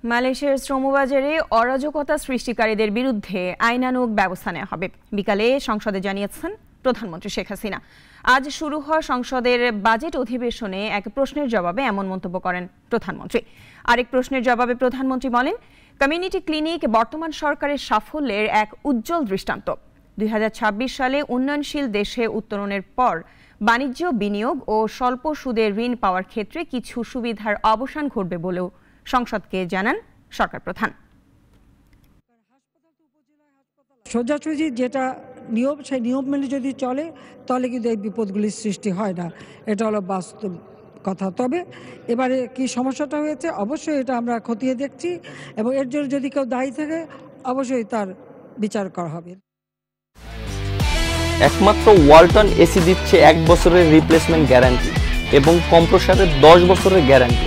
মালয়েশিয়ার শ্রমবাজারে অরাজকতা সৃষ্টিকারীদের বিরুদ্ধে আইনানুগ ব্যবস্থা নেওয়া হবে, বিকালে সংসদে জানিয়েছেন প্রধানমন্ত্রী শেখ হাসিনা। আজ শুরু হওয়া সংসদের বাজেট অধিবেশনে এক প্রশ্নের জবাবে এমন মন্তব্য করেন প্রধানমন্ত্রী। আরেক প্রশ্নের জবাবে প্রধানমন্ত্রী বলেন, কমিউনিটি ক্লিনিক বর্তমান সরকারের সাফল্যের এক উজ্জ্বল দৃষ্টান্ত। 2026 সালে উন্নয়নশীল দেশে উত্তরণের পর বাণিজ্য, বিনিয়োগ ও স্বল্প সুদে ঋণ পাওয়ার ক্ষেত্রে কিছু সুবিধার অবসান ঘটবে বলেও সংসদকে জানান সরকার প্রধান। সোজাসুজি যেটা নিয়ম, সেই নিয়ম মেনে যদি চলে তাহলে কিন্তু এই বিপদগুলির সৃষ্টি হয় না। এটা হলো বাস্তব কথা। তবে এবারে কি সমস্যাটা হয়েছে, অবশ্যই এটা আমরা খতিয়ে দেখছি এবং এর জন্য যদি কেউ দায়ী থাকে অবশ্যই তার বিচার করা হবে। একমাত্র ওয়ালটন এসি দিচ্ছে 1 বছরের রিপ্লেসমেন্ট গ্যারান্টি এবং কম্প্রেসারের 10 বছরের গ্যারান্টি।